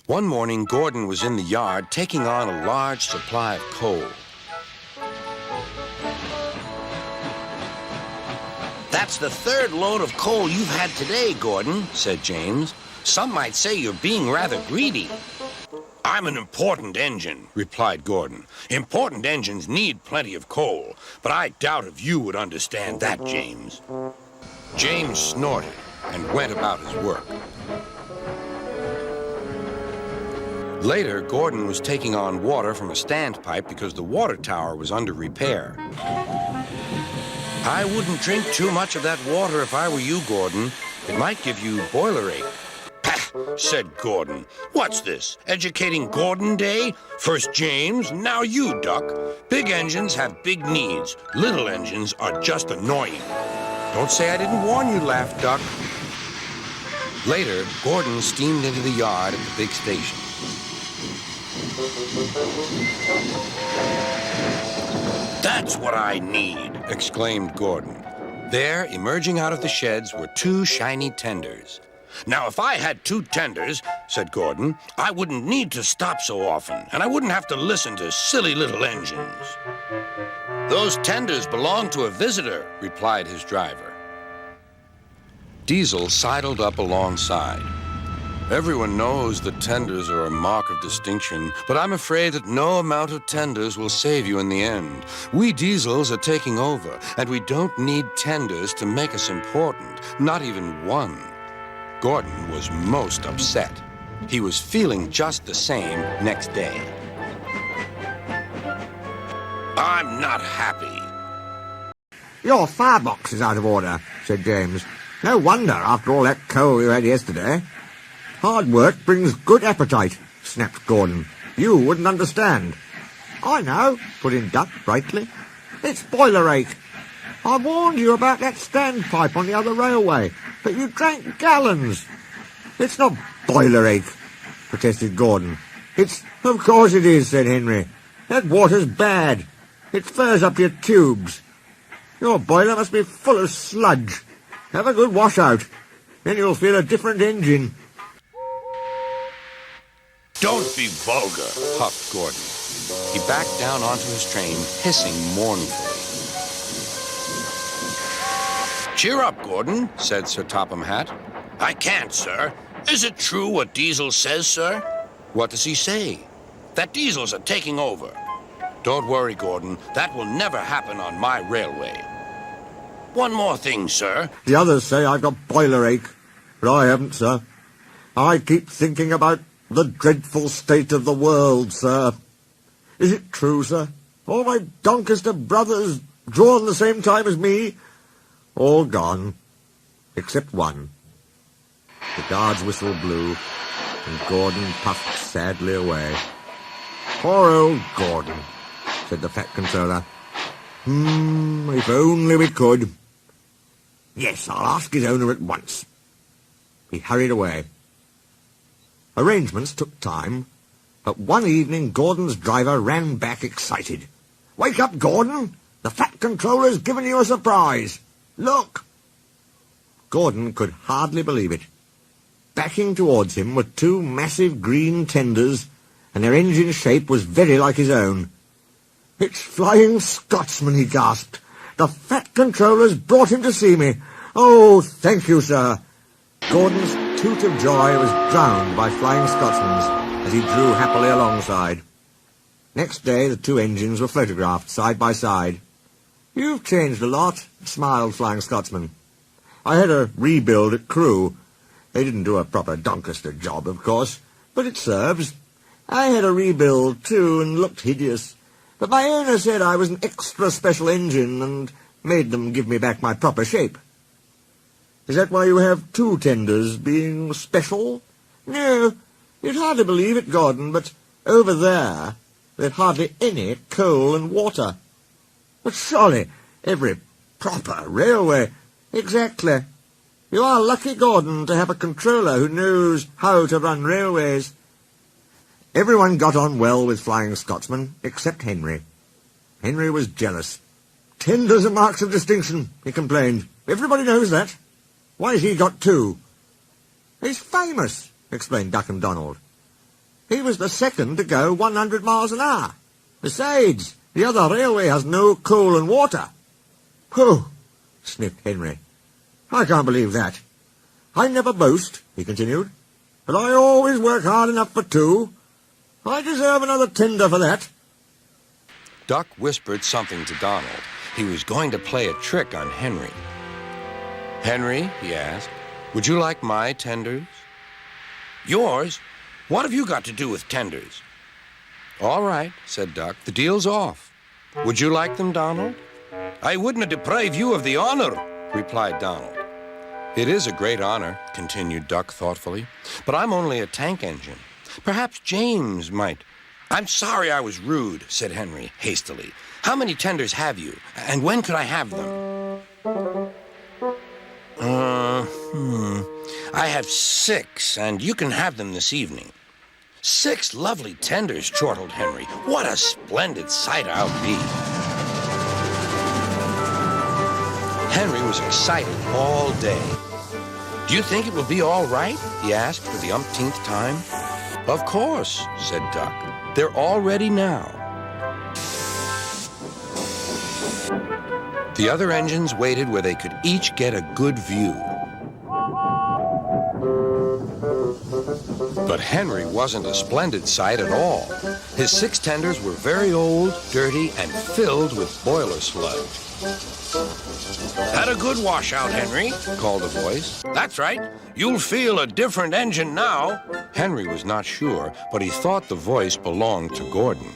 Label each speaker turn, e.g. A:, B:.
A: One morning, Gordon was in the yard taking on a large supply of coal.
B: That's the third load of coal you've had today, Gordon, said James. Some might say you're being rather greedy.
A: I'm an important engine, replied Gordon. Important engines need plenty of coal, but I doubt if you would understand that, James. James snorted and went about his work. Later, Gordon was taking on water from a standpipe because the water tower was under repair. I wouldn't drink too much of that water if I were you, Gordon. It might give you boiler ache. Pah, said Gordon. What's this, educating Gordon Day? First James, now you, Duck. Big engines have big needs. Little engines are just annoying. Don't say I didn't warn you, laughed Duck. Later, Gordon steamed into the yard at the big station. That's what I need, exclaimed Gordon. There, emerging out of the sheds, were two shiny tenders. Now, if I had two tenders, said Gordon, I wouldn't need to stop so often, and I wouldn't have to listen to silly little engines. Those tenders belong to a visitor, replied his driver. Diesel sidled up alongside. Everyone knows that tenders are a mark of distinction, but I'm afraid that no amount of tenders will save you in the end. We Diesels are taking over, and we don't need tenders to make us important, not even one. Gordon was most upset. He was feeling just the same next day. I'm not happy.
C: Your firebox is out of order, said James. No wonder after all that coal you had yesterday. Hard work brings good appetite, snapped Gordon. You wouldn't understand. I know, put in Duck brightly. It's boiler ache. I warned you about that standpipe on the other railway, but you drank gallons. It's not boiler ache, protested Gordon. Of course it is, said Henry. That water's bad. It furs up your tubes. Your boiler must be full of sludge. Have a good wash out. Then you'll feel a different engine.
A: Don't be vulgar, huffed Gordon. He backed down onto his train, hissing mournfully. Cheer up, Gordon, said Sir Topham Hatt. I can't, sir. Is it true what Diesel says, sir? What does he say? That Diesels are taking over. Don't worry, Gordon. That will never happen on my railway. One more thing, sir.
C: The others say I've got boiler ache, but I haven't, sir. I keep thinking about the dreadful state of the world, sir. Is it true, sir? All my Doncaster brothers drawn the same time as me? All gone, except one. The guard's whistle blew, and Gordon puffed sadly away. Poor old Gordon, said the fat controller. If only we could. Yes, I'll ask his owner at once. He hurried away. Arrangements took time, but one evening Gordon's driver ran back excited. Wake up, Gordon! The fat controller's given you a surprise. Look! Gordon could hardly believe it. Backing towards him were two massive green tenders, and their engine shape was very like his own. It's Flying Scotsman, he gasped. The fat controller's brought him to see me. Oh, thank you, sir. Gordon's toot of joy was drowned by Flying Scotsman's as he drew happily alongside. Next day the two engines were photographed side by side. You've changed a lot, smiled Flying Scotsman. I had a rebuild at Crewe. They didn't do a proper Doncaster job, of course, but it serves. I had a rebuild, too, and looked hideous. But my owner said I was an extra special engine and made them give me back my proper shape. Is that why you have two tenders, being special? No, you'd hardly believe it, Gordon, but over there there's hardly any coal and water. But surely every proper railway... Exactly. You are lucky, Gordon, to have a controller who knows how to run railways. Everyone got on well with Flying Scotsman, except Henry. Henry was jealous. Tenders are marks of distinction, he complained. Everybody knows that. Why has he got two? He's famous, explained Duck and Donald. He was the second to go 100 miles an hour. Besides, the other railway has no coal and water. Whew, sniffed Henry. I can't believe that. I never boast, he continued, but I always work hard enough for two. I deserve another tender for that.
A: Duck whispered something to Donald. He was going to play a trick on Henry. Henry, he asked, would you like my tenders?
B: Yours? What have you got to do with tenders?
A: All right, said Duck. The deal's off. Would you like them, Donald?
B: I wouldn't deprive you of the honor,
A: replied Donald. It is a great honor, continued Duck thoughtfully, but I'm only a tank engine. Perhaps James might.
B: I'm sorry I was rude, said Henry hastily. How many tenders have you, and when could I have them? I have 6, and you can have them this evening. 6 lovely tenders, chortled Henry. What a splendid sight I'll be.
A: Henry was excited all day.
B: Do you think it will be all right?
A: He asked for the umpteenth time. Of course, said Duck. They're all ready now. The other engines waited where they could each get a good view. But Henry wasn't a splendid sight at all. His 6 tenders were very old, dirty, and filled with boiler sludge.
B: Had a good washout, Henry,
A: called a voice.
B: That's right. You'll feel a different engine now.
A: Henry was not sure, but he thought the voice belonged to Gordon.